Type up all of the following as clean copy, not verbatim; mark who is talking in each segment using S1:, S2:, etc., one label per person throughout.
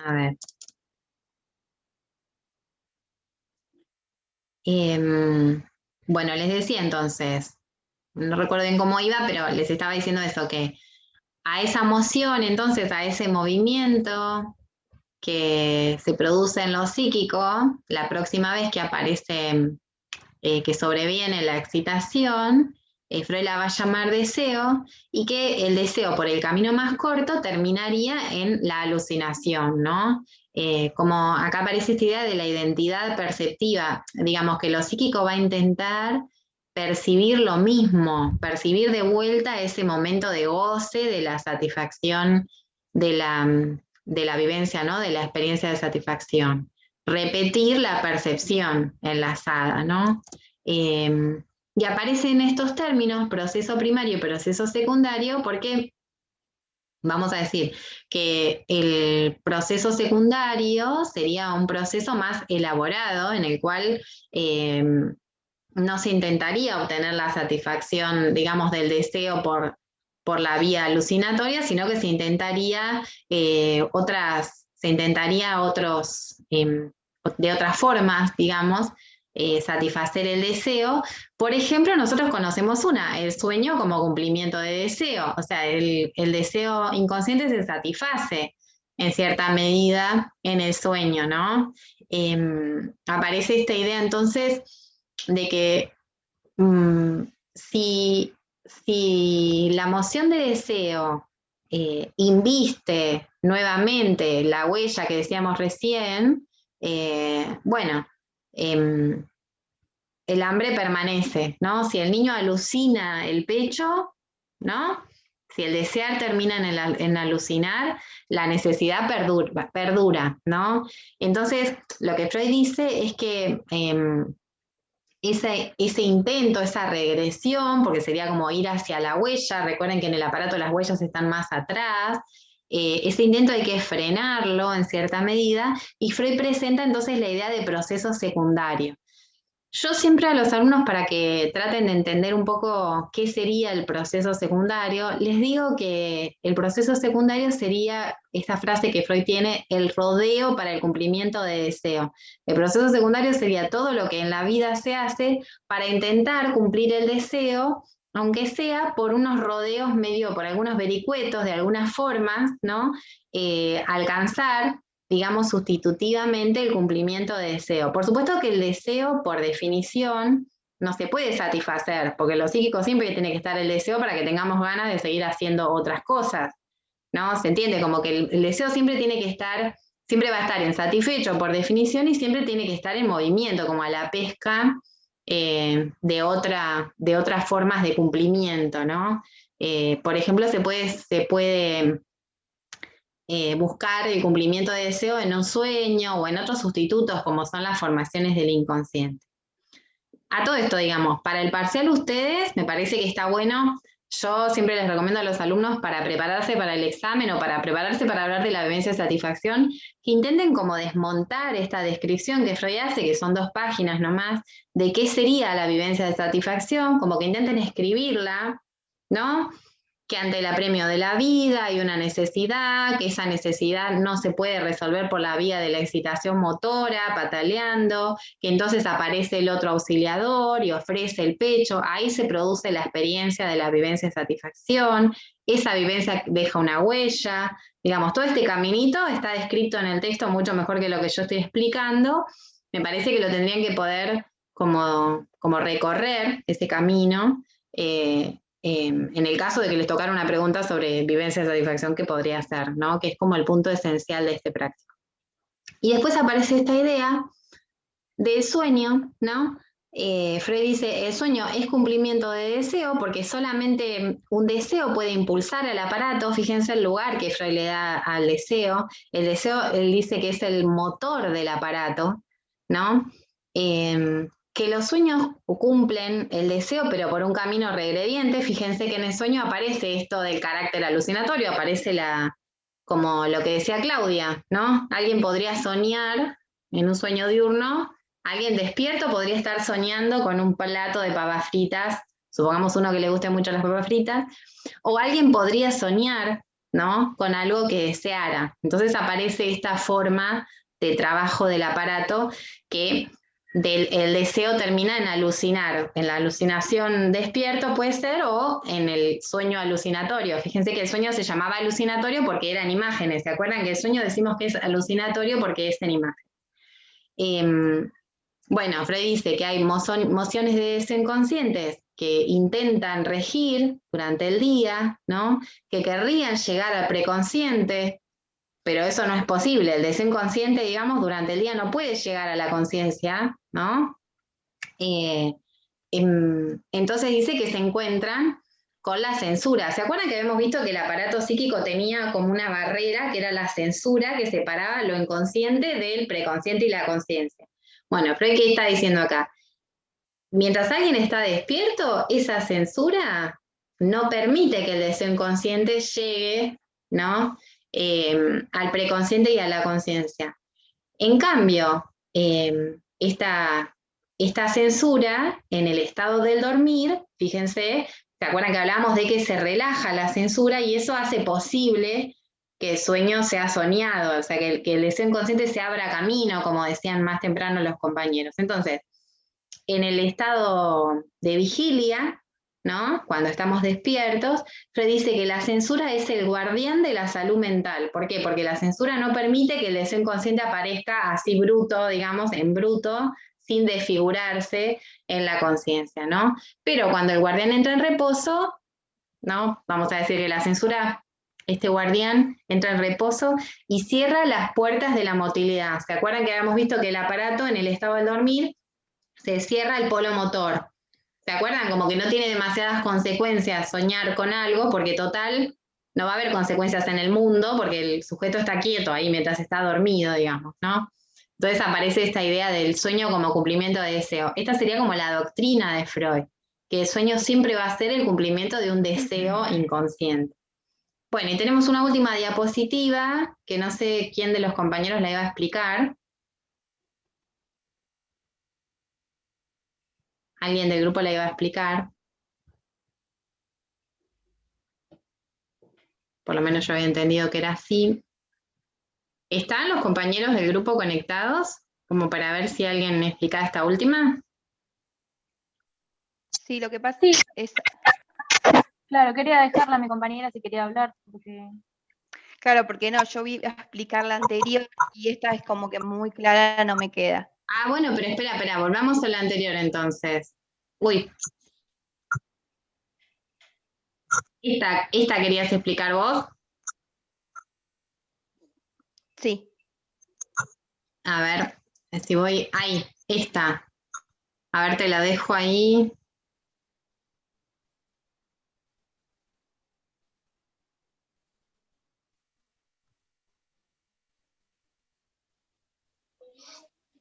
S1: A ver. Bueno, les decía entonces, no recuerdo bien cómo iba, pero les estaba diciendo eso, que a esa moción, entonces, a ese movimiento que se produce en lo psíquico, la próxima vez que aparece, que sobreviene la excitación, Freud la va a llamar deseo, y que el deseo por el camino más corto terminaría en la alucinación, ¿no? Como acá aparece esta idea de la identidad perceptiva, digamos que lo psíquico va a intentar percibir lo mismo, percibir de vuelta ese momento de goce, de la satisfacción, de la vivencia, ¿no? De la experiencia de satisfacción. Repetir la percepción enlazada, ¿no? Eh, y aparecen estos términos, proceso primario y proceso secundario, porque vamos a decir que el proceso secundario sería un proceso más elaborado en el cual no se intentaría obtener la satisfacción, digamos, del deseo por la vía alucinatoria, sino que se intentaría otros, de otras formas, digamos, satisfacer el deseo. Por ejemplo, nosotros conocemos el sueño como cumplimiento de deseo, o sea, el deseo inconsciente se satisface en cierta medida en el sueño, ¿no? Aparece esta idea entonces de que si, si la moción de deseo inviste nuevamente la huella que decíamos recién, bueno, eh, el hambre permanece, ¿no? Si el niño alucina el pecho, ¿no? Si el desear termina en alucinar, la necesidad perdura, ¿no? Entonces, lo que Freud dice es que ese intento, esa regresión, porque sería como ir hacia la huella, recuerden que en el aparato las huellas están más atrás, ese intento hay que frenarlo en cierta medida, y Freud presenta entonces la idea de proceso secundario. Yo siempre a los alumnos, para que traten de entender un poco qué sería el proceso secundario, les digo que el proceso secundario sería esta frase que Freud tiene, el rodeo para el cumplimiento de deseo. El proceso secundario sería todo lo que en la vida se hace para intentar cumplir el deseo, aunque sea por unos rodeos medio, por algunos vericuetos, de algunas formas, ¿no? Alcanzar, digamos, sustitutivamente el cumplimiento de deseo. Por supuesto que el deseo, por definición, no se puede satisfacer, porque lo psíquico siempre tiene que estar el deseo para que tengamos ganas de seguir haciendo otras cosas, ¿no? Se entiende como que el deseo siempre tiene que estar, siempre va a estar insatisfecho por definición y siempre tiene que estar en movimiento, como a la pesca de otras formas de cumplimiento, ¿no? Por ejemplo, se puede buscar el cumplimiento de deseo en un sueño o en otros sustitutos como son las formaciones del inconsciente. A todo esto, digamos, para el parcial ustedes, me parece que está bueno, yo siempre les recomiendo a los alumnos para prepararse para el examen o para prepararse para hablar de la vivencia de satisfacción, que intenten como desmontar esta descripción que Freud hace, que son 2 páginas nomás, de qué sería la vivencia de satisfacción, como que intenten escribirla, ¿no? Que ante el apremio de la vida hay una necesidad, que esa necesidad no se puede resolver por la vía de la excitación motora, pataleando, que entonces aparece el otro auxiliador y ofrece el pecho, ahí se produce la experiencia de la vivencia de satisfacción, esa vivencia deja una huella, digamos, todo este caminito está descrito en el texto mucho mejor que lo que yo estoy explicando, me parece que lo tendrían que poder como recorrer ese camino, en el caso de que les tocara una pregunta sobre vivencia de satisfacción, ¿qué podría ser? ¿No? Que es como el punto esencial de este práctico. Y después aparece esta idea del sueño, ¿no? Freud dice, el sueño es cumplimiento de deseo porque solamente un deseo puede impulsar al aparato. Fíjense el lugar que Freud le da al deseo. El deseo, él dice que es el motor del aparato, ¿no? Que los sueños cumplen el deseo, pero por un camino regrediente. Fíjense que en el sueño aparece esto del carácter alucinatorio, aparece como lo que decía Claudia, ¿no? Alguien podría soñar en un sueño diurno Alguien despierto podría estar soñando con un plato de papas fritas, supongamos uno que le guste mucho las papas fritas, o alguien podría soñar, ¿no? Con algo que deseara. Entonces aparece esta forma de trabajo del aparato que el deseo termina en alucinar, en la alucinación despierto puede ser o en el sueño alucinatorio. Fíjense que el sueño se llamaba alucinatorio porque eran imágenes. ¿Se acuerdan que el sueño decimos que es alucinatorio porque es en imagen? Bueno, Freud dice que hay mociones de deseo inconscientes que intentan regir durante el día, ¿no? Que querrían llegar al preconsciente, pero eso no es posible. El deseo inconsciente, digamos, durante el día no puede llegar a la conciencia, ¿no? Entonces dice que se encuentran con la censura. ¿Se acuerdan que habíamos visto que el aparato psíquico tenía como una barrera que era la censura que separaba lo inconsciente del preconsciente y la conciencia? Bueno, Freud, ¿qué está diciendo acá? Mientras alguien está despierto, esa censura no permite que el deseo inconsciente llegue, ¿no? Al preconsciente y a la conciencia. En cambio, esta censura en el estado del dormir, fíjense, ¿se acuerdan que hablábamos de que se relaja la censura y eso hace posible que el sueño sea soñado, o sea, que el deseo inconsciente se abra camino, como decían más temprano los compañeros? Entonces, en el estado de vigilia, ¿no? Cuando estamos despiertos, Freud dice que la censura es el guardián de la salud mental. ¿Por qué? Porque la censura no permite que el deseo inconsciente aparezca así bruto, digamos, en bruto, sin desfigurarse en la conciencia, ¿no? Pero cuando el guardián entra en reposo, ¿no? Vamos a decir que la censura, este guardián entra en reposo y cierra las puertas de la motilidad. ¿Se acuerdan que habíamos visto que el aparato en el estado del dormir se cierra el polo motor? ¿Se acuerdan? Como que no tiene demasiadas consecuencias soñar con algo, porque total, no va a haber consecuencias en el mundo, porque el sujeto está quieto ahí mientras está dormido, digamos, ¿no? Entonces aparece esta idea del sueño como cumplimiento de deseo. Esta sería como la doctrina de Freud, que el sueño siempre va a ser el cumplimiento de un deseo inconsciente. Bueno, y tenemos una última diapositiva, que no sé quién de los compañeros la iba a explicar. Alguien del grupo la iba a explicar. Por lo menos yo había entendido que era así. ¿Están los compañeros del grupo conectados? Como para ver si alguien me explica esta última.
S2: Sí, lo que pasa es...
S3: Claro, quería dejarla a mi compañera si quería hablar, porque...
S2: Claro, porque no, yo vi a explicar la anterior y esta es como que muy clara, no me queda.
S1: Ah, bueno, pero espera, volvamos a la anterior entonces. Uy. ¿Esta querías explicar vos?
S2: Sí.
S1: A ver, si voy... Ahí, esta. A ver, te la dejo ahí.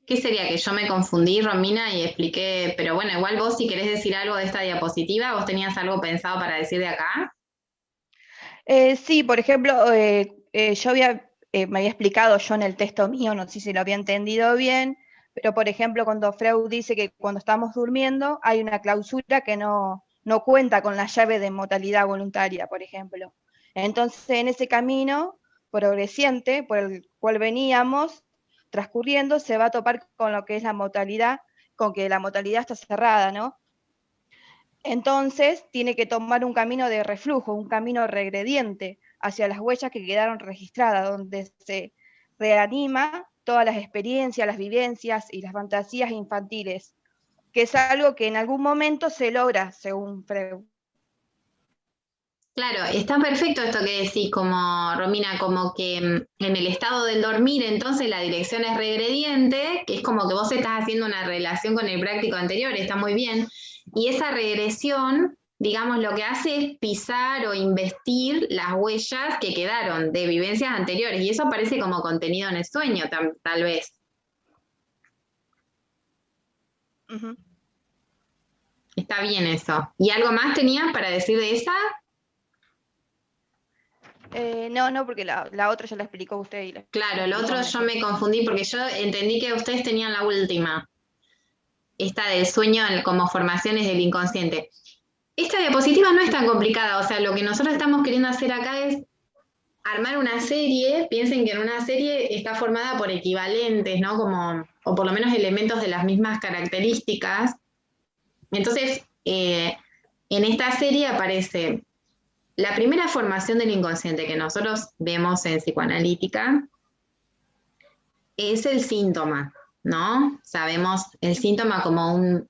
S1: ¿Qué sería? Que yo me confundí, Romina, y expliqué, pero bueno, igual vos si querés decir algo de esta diapositiva, ¿vos tenías algo pensado para decir de acá?
S2: Sí, por ejemplo, yo me había explicado yo en el texto mío, no sé si lo había entendido bien, pero por ejemplo, cuando Freud dice que cuando estamos durmiendo hay una clausura que no cuenta con la llave de mortalidad voluntaria, por ejemplo. Entonces, en ese camino progresiente por el cual veníamos transcurriendo, se va a topar con lo que es la mortalidad, con que la mortalidad está cerrada, ¿no? Entonces tiene que tomar un camino de reflujo, un camino regrediente hacia las huellas que quedaron registradas, donde se reanima todas las experiencias, las vivencias y las fantasías infantiles, que es algo que en algún momento se logra, según Freud.
S1: Claro, está perfecto esto que decís, como Romina, como que en el estado del dormir, entonces la dirección es regrediente, que es como que vos estás haciendo una relación con el práctico anterior, está muy bien. Y esa regresión, digamos, lo que hace es pisar o investir las huellas que quedaron de vivencias anteriores, y eso aparece como contenido en el sueño, tal vez.
S2: Uh-huh.
S1: Está bien eso. ¿Y algo más tenías para decir de esa?
S2: No, porque la otra ya la explicó usted.
S1: Claro, el otro yo me confundí porque yo entendí que ustedes tenían la última. esta del sueño como formaciones del inconsciente. Esta diapositiva no es tan complicada, o sea, lo que nosotros estamos queriendo hacer acá es armar una serie. Piensen que en una serie está formada por equivalentes, ¿no? Como, o por lo menos elementos de las mismas características. Entonces, en esta serie aparece la primera formación del inconsciente que nosotros vemos en psicoanalítica, es el síntoma, ¿no? Sabemos el síntoma como un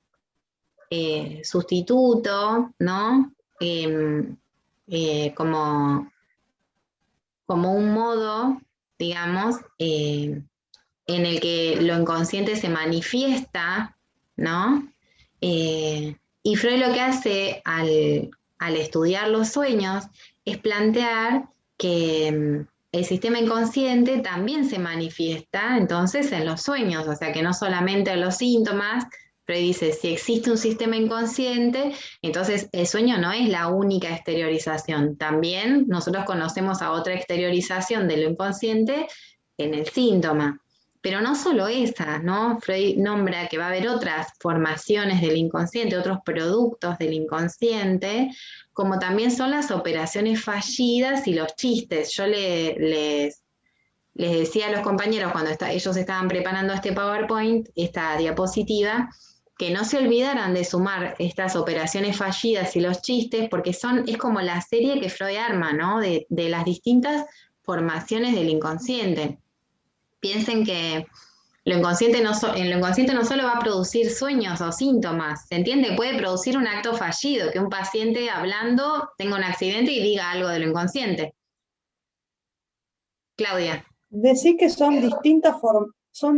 S1: sustituto, ¿no? Como un modo, digamos, en el que lo inconsciente se manifiesta, ¿no? Y Freud lo que hace al estudiar los sueños es plantear que el sistema inconsciente también se manifiesta entonces en los sueños, o sea que no solamente en los síntomas. Freud dice, si existe un sistema inconsciente, entonces el sueño no es la única exteriorización. También nosotros conocemos a otra exteriorización de lo inconsciente en el síntoma. Pero no solo esa, ¿no? Freud nombra que va a haber otras formaciones del inconsciente, otros productos del inconsciente, como también son las operaciones fallidas y los chistes. Yo les decía a los compañeros cuando ellos estaban preparando este PowerPoint, esta diapositiva, que no se olvidaran de sumar estas operaciones fallidas y los chistes, porque es como la serie que Freud arma, ¿no? De las distintas formaciones del inconsciente. Piensen que en lo inconsciente no solo va a producir sueños o síntomas, ¿se entiende? Puede producir un acto fallido, que un paciente hablando tenga un accidente y diga algo de lo inconsciente. Claudia.
S4: Decís que son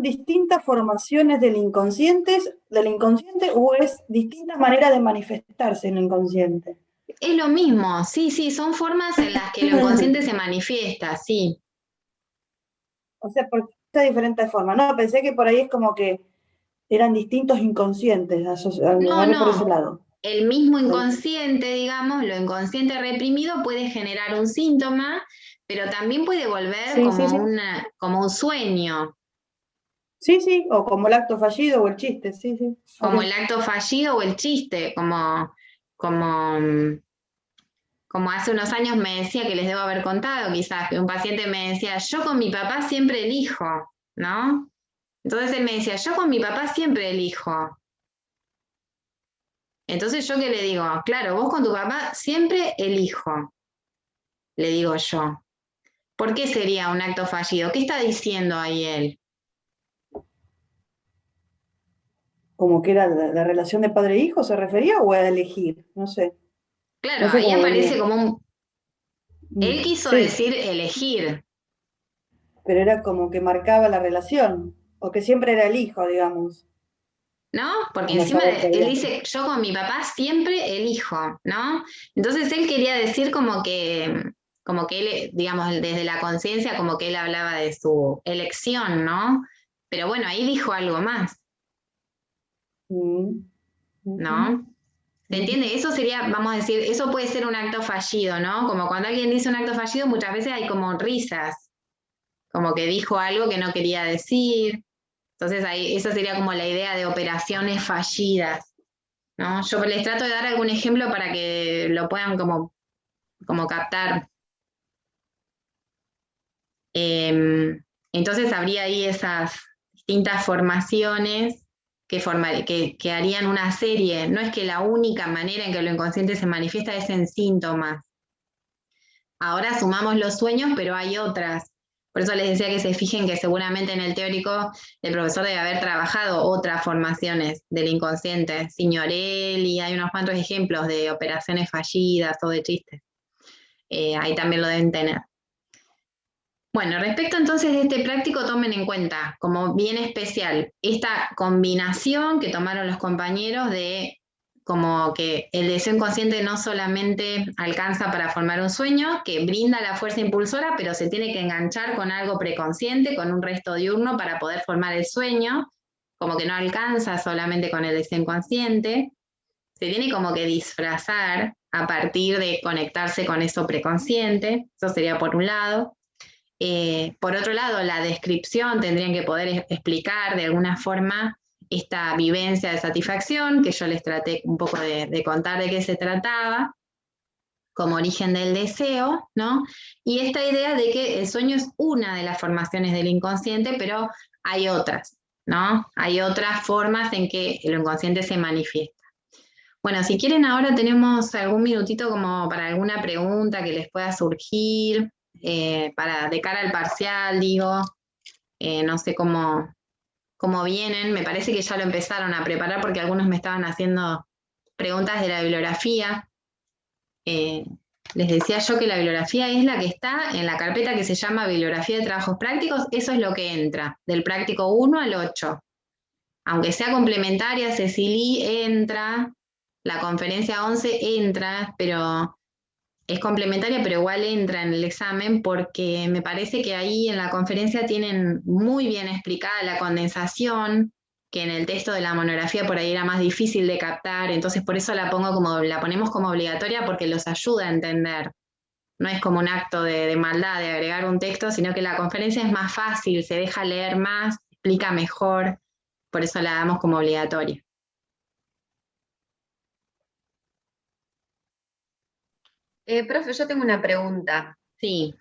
S4: distintas formaciones del inconsciente o es distintas maneras de manifestarse en el inconsciente.
S1: Es lo mismo, sí, son formas en las que lo inconsciente se manifiesta, sí.
S4: O sea, por diferentes formas. No, pensé que por ahí es como que eran distintos inconscientes,
S1: No,
S4: por ese lado.
S1: El mismo inconsciente, digamos, lo inconsciente reprimido puede generar un síntoma, pero también puede volver como un sueño.
S4: Sí, o como el acto fallido o el chiste, sí.
S1: Como el acto fallido o el chiste, como hace unos años me decía, que les debo haber contado quizás, que un paciente me decía, yo con mi papá siempre elijo, ¿no? Entonces él me decía, yo con mi papá siempre elijo. Entonces yo, ¿qué le digo? Claro, vos con tu papá siempre elijo, le digo yo. ¿Por qué sería un acto fallido? ¿Qué está diciendo ahí él?
S4: ¿Como que era la relación de padre e hijo se refería o a elegir? No sé.
S1: Claro,
S4: no sé
S1: ahí aparece como un... Él quiso
S4: sí,
S1: decir elegir.
S4: pero era como que marcaba la relación, o que siempre era el hijo, digamos.
S1: ¿No? Porque
S4: No
S1: encima
S4: saber qué
S1: él
S4: había.
S1: dice, yo con mi papá siempre elijo, ¿no? Entonces él quería decir como que él, digamos, desde la conciencia, como que él hablaba de su elección, ¿no? Pero bueno, ahí dijo algo más, ¿no? ¿Se entiende? Eso sería, vamos a decir, eso puede ser un acto fallido, ¿no? Como cuando alguien dice un acto fallido, muchas veces hay como risas, como que dijo algo que no quería decir. Entonces ahí, esa sería como la idea de operaciones fallidas, ¿no? Yo les trato de dar algún ejemplo para que lo puedan como captar. Entonces habría ahí esas distintas formaciones que harían una serie. No es que la única manera en que lo inconsciente se manifiesta es en síntomas. Ahora sumamos los sueños, pero hay otras. Por eso les decía que se fijen que seguramente en el teórico el profesor debe haber trabajado otras formaciones del inconsciente. Signorelli, hay unos cuantos ejemplos de operaciones fallidas o de chistes. Ahí también lo deben tener. Bueno, respecto entonces de este práctico, tomen en cuenta como bien especial esta combinación que tomaron los compañeros de como que el deseo inconsciente no solamente alcanza para formar un sueño, que brinda la fuerza impulsora, pero se tiene que enganchar con algo preconsciente, con un resto diurno para poder formar el sueño, como que no alcanza solamente con el deseo inconsciente, se tiene como que disfrazar a partir de conectarse con eso preconsciente, eso sería por un lado. Por otro lado, la descripción tendrían que poder explicar de alguna forma esta vivencia de satisfacción, que yo les traté un poco de contar de qué se trataba, como origen del deseo, ¿no? Y esta idea de que el sueño es una de las formaciones del inconsciente, pero hay otras, ¿no? Hay otras formas en que el inconsciente se manifiesta. Bueno, si quieren ahora tenemos algún minutito como para alguna pregunta que les pueda surgir, de cara al parcial, digo, no sé cómo vienen, me parece que ya lo empezaron a preparar porque algunos me estaban haciendo preguntas de la bibliografía. Les decía yo que la bibliografía es la que está en la carpeta que se llama Bibliografía de Trabajos Prácticos, eso es lo que entra, del práctico 1 al 8. Aunque sea complementaria, Cecily entra, la conferencia 11 entra, pero es complementaria, pero igual entra en el examen porque me parece que ahí en la conferencia tienen muy bien explicada la condensación, que en el texto de la monografía por ahí era más difícil de captar, entonces por eso la ponemos como obligatoria porque los ayuda a entender. No es como un acto de maldad de agregar un texto, sino que la conferencia es más fácil, se deja leer más, explica mejor, por eso la damos como obligatoria.
S5: Profe, yo tengo una pregunta.
S1: Sí.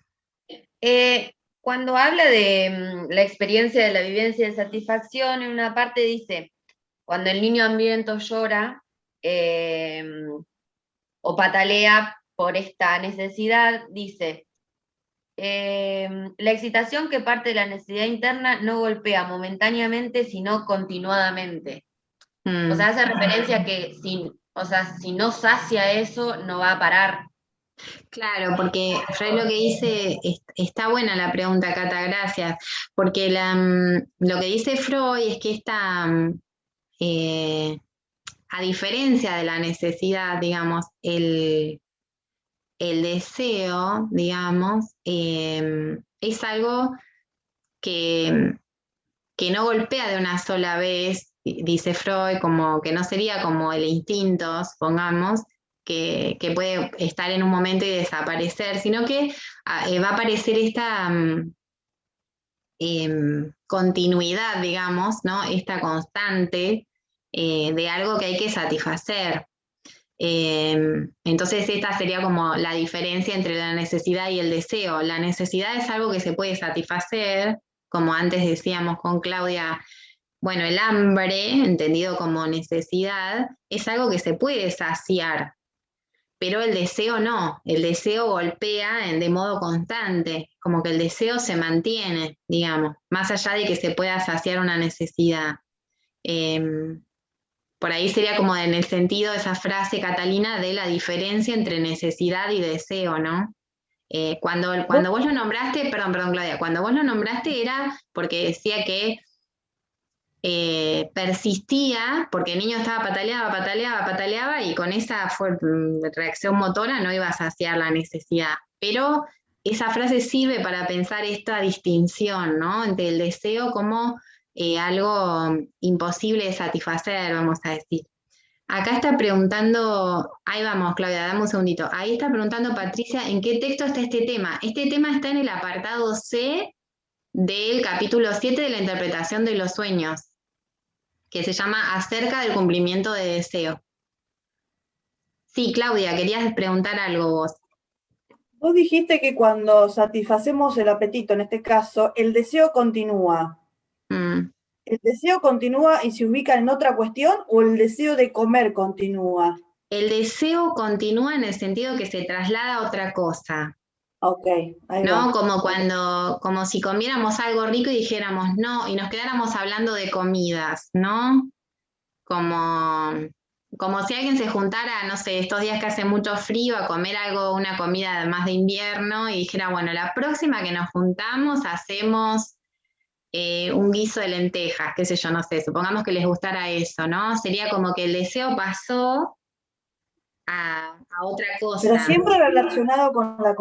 S5: Cuando habla de la experiencia de la vivencia de satisfacción, en una parte dice, cuando el niño hambriento llora o patalea por esta necesidad, dice, la excitación que parte de la necesidad interna no golpea momentáneamente, sino continuadamente. O sea, hace referencia a que si no sacia eso, no va a parar.
S1: Claro, porque Freud lo que dice, está buena la pregunta, Cata, gracias, porque lo que dice Freud es que a diferencia de la necesidad, digamos, el deseo, digamos, es algo que no golpea de una sola vez, dice Freud, como que no sería como el instinto, supongamos, que puede estar en un momento y desaparecer, sino que va a aparecer esta continuidad, digamos, ¿no? Esta constante de algo que hay que satisfacer. Entonces esta sería como la diferencia entre la necesidad y el deseo. La necesidad es algo que se puede satisfacer, como antes decíamos con Claudia, bueno, el hambre, entendido como necesidad, es algo que se puede saciar, pero el deseo no, el deseo golpea de modo constante, como que el deseo se mantiene, digamos, más allá de que se pueda saciar una necesidad. Por ahí sería como en el sentido de esa frase, Catalina, de la diferencia entre necesidad y deseo, ¿no? Cuando vos lo nombraste, perdón, Claudia, cuando vos lo nombraste era porque decía que persistía, porque el niño estaba pataleaba, y con esa reacción motora no iba a saciar la necesidad. Pero esa frase sirve para pensar esta distinción, ¿no? Entre el deseo como algo imposible de satisfacer, vamos a decir. Acá está preguntando, ahí vamos, Claudia, dame un segundito. Ahí está preguntando Patricia, ¿en qué texto está este tema? Este tema está en el apartado C del capítulo 7 de la interpretación de los sueños, que se llama Acerca del cumplimiento de deseo. Sí, Claudia, querías preguntar algo vos.
S4: Vos dijiste que cuando satisfacemos el apetito, en este caso, el deseo continúa. ¿El deseo continúa y se ubica en otra cuestión o el deseo de comer continúa?
S1: El deseo continúa en el sentido que se traslada a otra cosa.
S4: Ok, ahí
S1: ¿No?
S4: va.
S1: Como si comiéramos algo rico y dijéramos no, y nos quedáramos hablando de comidas, ¿no? Como si alguien se juntara, no sé, estos días que hace mucho frío, a comer una comida más de invierno, y dijera, bueno, la próxima que nos juntamos hacemos un guiso de lentejas, qué sé yo, no sé, supongamos que les gustara eso, ¿no? Sería como que el deseo pasó a otra cosa.
S4: Pero siempre relacionado con la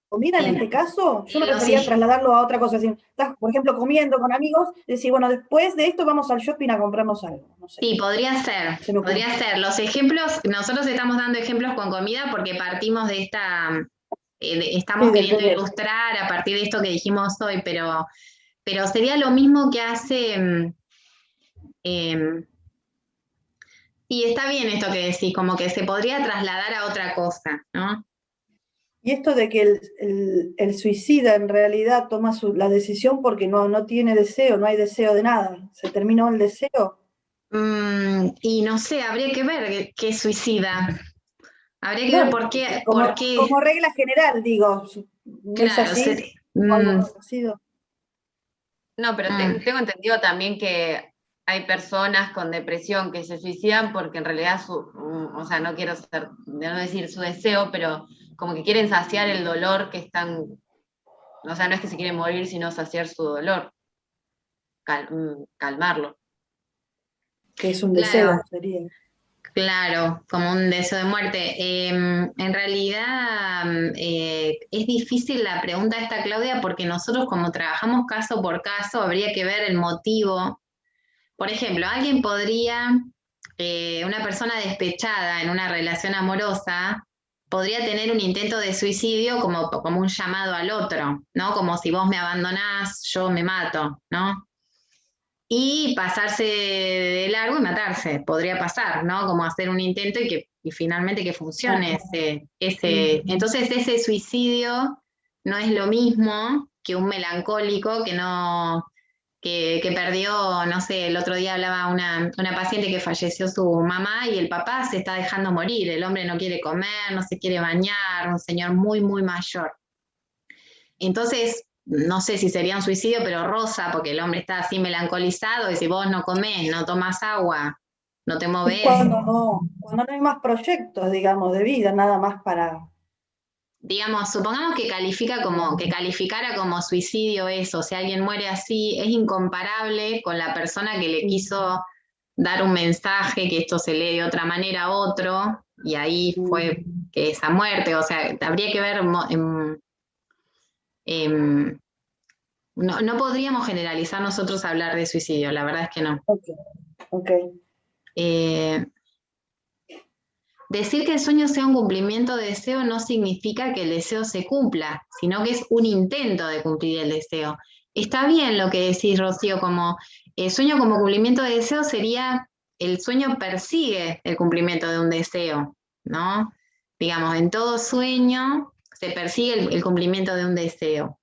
S4: comida en este caso, yo me refería a trasladarlo a otra cosa. Si estás, por ejemplo, comiendo con amigos, decir, bueno, después de esto vamos al shopping a comprarnos algo. No sé.
S1: Sí, podría ser. Los ejemplos, nosotros estamos dando ejemplos con comida porque partimos de esta, estamos queriendo ilustrar a partir de esto que dijimos hoy, pero pero sería lo mismo que hace... y está bien esto que decís, como que se podría trasladar a otra cosa, ¿no?
S4: Y esto de que el suicida en realidad toma la decisión porque no tiene deseo, no hay deseo de nada. ¿Se terminó el deseo?
S1: Y no sé, habría que ver qué suicida. Habría que ver por qué,
S4: Como regla general, digo, ¿no es
S1: claro,
S4: así? ¿O algo parecido?
S5: No, pero tengo entendido también que hay personas con depresión que se suicidan porque en realidad o sea, no quiero no decir su deseo, pero como que quieren saciar el dolor que están, o sea, no es que se quieren morir, sino saciar su dolor, calmarlo.
S4: Que es un
S1: Claro.
S4: deseo, sería.
S1: Claro, como un deseo de muerte. En realidad es difícil la pregunta esta, Claudia, porque nosotros como trabajamos caso por caso, habría que ver el motivo. Por ejemplo, alguien podría, una persona despechada en una relación amorosa, podría tener un intento de suicidio como un llamado al otro, ¿no? Como si vos me abandonás, yo me mato, ¿no? Y pasarse de largo y matarse, podría pasar, ¿no? Como hacer un intento y finalmente que funcione Entonces ese suicidio no es lo mismo que un melancólico que perdió, no sé, el otro día hablaba una paciente que falleció su mamá y el papá se está dejando morir, el hombre no quiere comer, no se quiere bañar, un señor muy, muy mayor. Entonces, no sé si sería un suicidio, pero rosa, porque el hombre está así melancolizado y si vos no comés, no tomás agua, no te movés.
S4: Cuando no hay más proyectos, digamos, de vida, nada más para...
S1: Digamos, supongamos que calificara como suicidio eso, si alguien muere así, es incomparable con la persona que le quiso dar un mensaje, que esto se lee de otra manera a otro, y ahí fue que esa muerte, o sea, habría que ver... no podríamos generalizar nosotros hablar de suicidio, la verdad es que no.
S4: Okay.
S1: Decir que el sueño sea un cumplimiento de deseo no significa que el deseo se cumpla, sino que es un intento de cumplir el deseo. Está bien lo que decís, Rocío, como el sueño como cumplimiento de deseo sería, el sueño persigue el cumplimiento de un deseo, ¿no? Digamos, en todo sueño se persigue el cumplimiento de un deseo.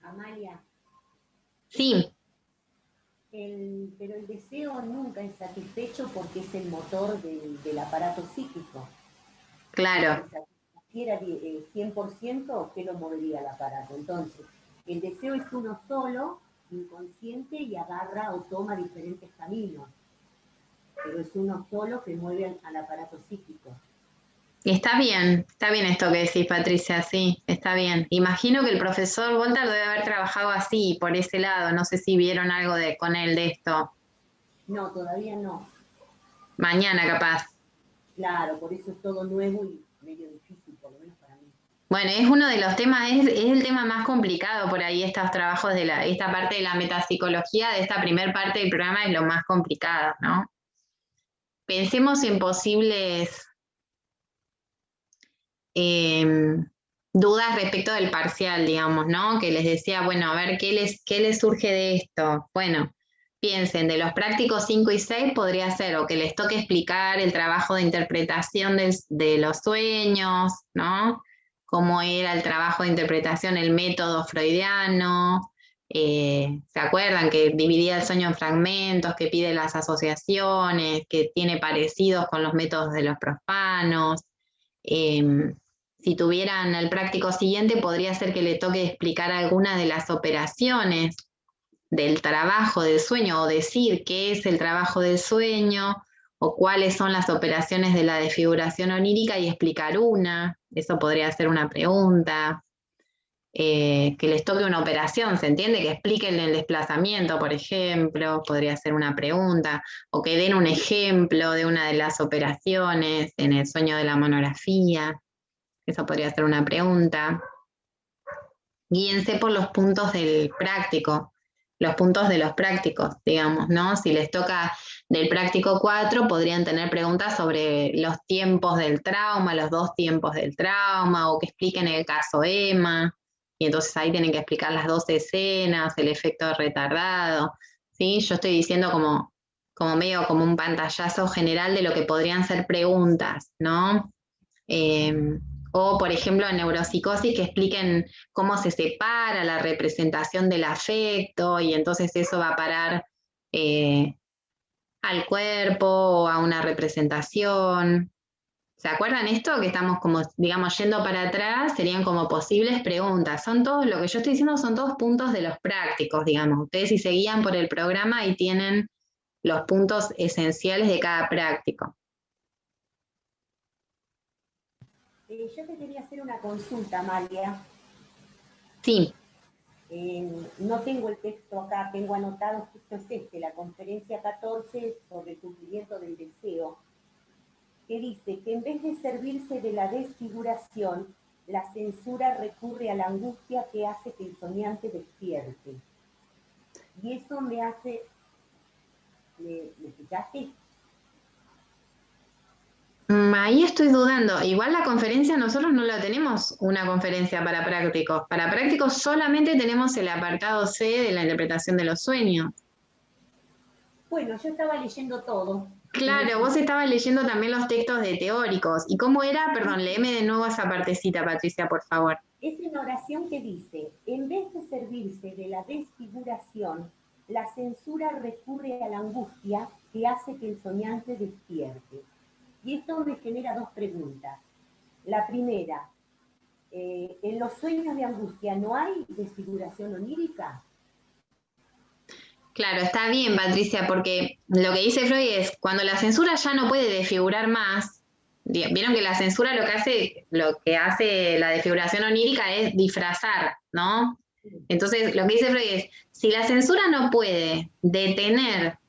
S6: Amalia.
S1: Sí.
S6: Pero el deseo nunca es satisfecho porque es el motor del aparato psíquico.
S1: Claro.
S6: Si satisfaciera 100%, ¿qué lo movería el aparato? Entonces, el deseo es uno solo, inconsciente, y agarra o toma diferentes caminos. Pero es uno solo que mueve al aparato psíquico.
S1: Está bien esto que decís, Patricia, sí, está bien. Imagino que el profesor Volta debe haber trabajado así, por ese lado. No sé si vieron algo con él de esto.
S6: No, todavía no.
S1: Mañana, capaz.
S6: Claro, por eso es todo nuevo y medio difícil, por lo menos para mí.
S1: Bueno, es uno de los temas, es el tema más complicado por ahí, estos trabajos esta parte de la metapsicología, de esta primer parte del programa es lo más complicado, ¿no? Pensemos en posibles... dudas respecto del parcial, digamos, ¿no? Que les decía, bueno, a ver, ¿qué les surge de esto? Bueno, piensen, de los prácticos 5 y 6 podría ser o que les toque explicar el trabajo de interpretación de los sueños, ¿no? Cómo era el trabajo de interpretación, el método freudiano. ¿Se acuerdan que dividía el sueño en fragmentos, que pide las asociaciones, que tiene parecidos con los métodos de los profanos? Si tuvieran el práctico siguiente, podría ser que le toque explicar algunas de las operaciones del trabajo del sueño o decir qué es el trabajo del sueño o cuáles son las operaciones de la desfiguración onírica y explicar una. Eso podría ser una pregunta. Que les toque una operación, ¿se entiende? Que expliquen el desplazamiento, por ejemplo, podría ser una pregunta, o que den un ejemplo de una de las operaciones en el sueño de la monografía. Eso podría ser una pregunta. Guíense por los puntos del práctico. los puntos de los prácticos, digamos, ¿no? Si les toca del práctico 4, podrían tener preguntas sobre los tiempos del trauma, los 2 tiempos del trauma, o que expliquen el caso Emma, y entonces ahí tienen que explicar las 2 escenas, el efecto retardado, ¿sí? Yo estoy diciendo como medio como un pantallazo general de lo que podrían ser preguntas, ¿no? O, por ejemplo, en neuropsicosis que expliquen cómo se separa la representación del afecto y entonces eso va a parar al cuerpo o a una representación. ¿Se acuerdan esto? Que estamos como, digamos, yendo para atrás, serían como posibles preguntas. Son todos, lo que yo estoy diciendo son todos puntos de los prácticos, digamos. Ustedes si se guían por el programa y tienen los puntos esenciales de cada práctico.
S6: Yo te quería hacer una consulta, María.
S1: Sí.
S6: No tengo el texto acá, tengo anotado justo la conferencia 14 sobre el cumplimiento del deseo, que dice que en vez de servirse de la desfiguración, la censura recurre a la angustia que hace que el soñante despierte. Y eso me hace... ¿Me explicaste?
S1: Ahí estoy dudando. Igual la conferencia, nosotros no la tenemos una conferencia para prácticos. Para prácticos solamente tenemos el apartado C de la interpretación de los sueños.
S6: Bueno, yo estaba leyendo todo.
S1: Claro, vos estabas leyendo también los textos de teóricos. ¿Y cómo era? Perdón, léeme de nuevo esa partecita, Patricia, por favor.
S6: Es una oración que dice, en vez de servirse de la desfiguración, la censura recurre a la angustia que hace que el soñante despierte. Y esto me genera 2 preguntas. La primera, ¿en los sueños de angustia no hay desfiguración onírica?
S1: Claro, está bien, Patricia, porque lo que dice Freud es, cuando la censura ya no puede desfigurar más, vieron que la censura lo que hace la desfiguración onírica es disfrazar, ¿no? Entonces, lo que dice Freud es, si la censura no puede detener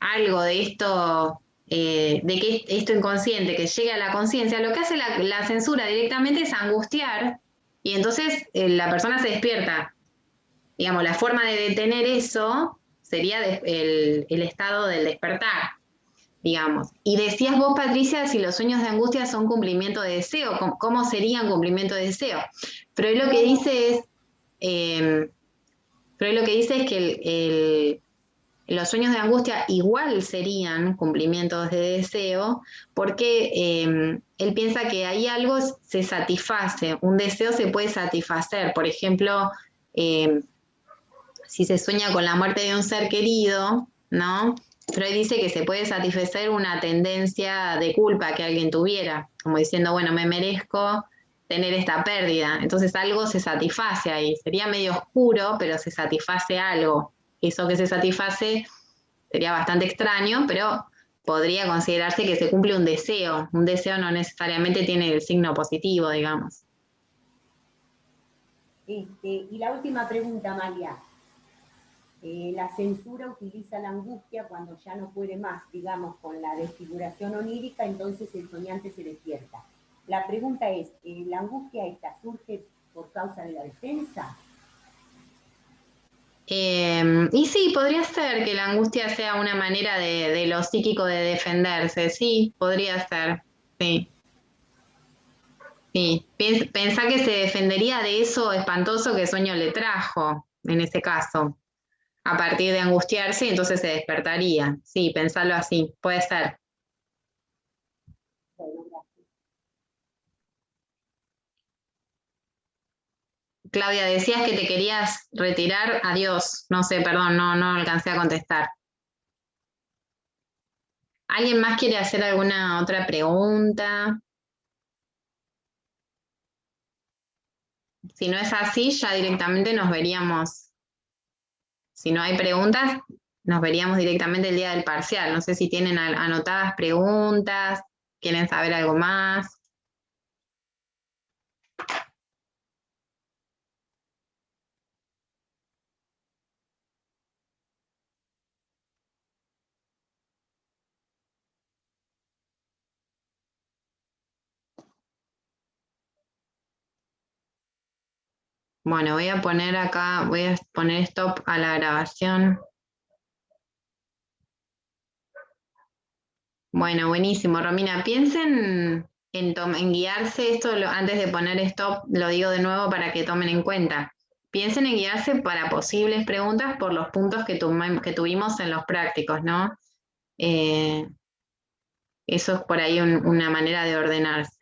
S1: algo de esto, de que esto inconsciente que llegue a la conciencia, lo que hace la censura directamente es angustiar y entonces la persona se despierta. Digamos, la forma de detener eso sería el estado del despertar, digamos. Y decías vos, Patricia, si los sueños de angustia son cumplimiento de deseo, ¿cómo serían cumplimiento de deseo? Freud lo que dice es que los sueños de angustia igual serían cumplimientos de deseo, porque él piensa que ahí algo se satisface, un deseo se puede satisfacer. Por ejemplo, si se sueña con la muerte de un ser querido, ¿no? Freud dice que se puede satisfacer una tendencia de culpa que alguien tuviera, como diciendo, bueno, me merezco tener esta pérdida. Entonces algo se satisface ahí. Sería medio oscuro, pero se satisface algo. Eso que se satisface sería bastante extraño, pero podría considerarse que se cumple un deseo. Un deseo no necesariamente tiene el signo positivo, digamos.
S6: Y la última pregunta, María. La censura utiliza la angustia cuando ya no puede más, digamos, con la desfiguración onírica, entonces el soñante se despierta. La pregunta es, ¿la angustia esta surge por causa de la defensa?
S1: Y sí, podría ser que la angustia sea una manera de lo psíquico de defenderse, sí, podría ser, sí. Sí, pensá que se defendería de eso espantoso que el sueño le trajo, en ese caso, a partir de angustiarse, entonces se despertaría. Sí, pensarlo así, puede ser.
S6: Bueno, gracias.
S1: Claudia, decías que te querías retirar. Adiós. No sé, perdón, no alcancé a contestar. ¿Alguien más quiere hacer alguna otra pregunta? Si no es así, ya directamente nos veríamos. Si no hay preguntas, nos veríamos directamente el día del parcial. No sé si tienen anotadas preguntas, quieren saber algo más. Bueno, voy a poner acá, voy a poner stop a la grabación. Bueno, buenísimo, Romina. Piensen en guiarse, antes de poner stop, lo digo de nuevo para que tomen en cuenta. Piensen en guiarse para posibles preguntas por los puntos que tuvimos en los prácticos, ¿no? Eso es por ahí una manera de ordenarse.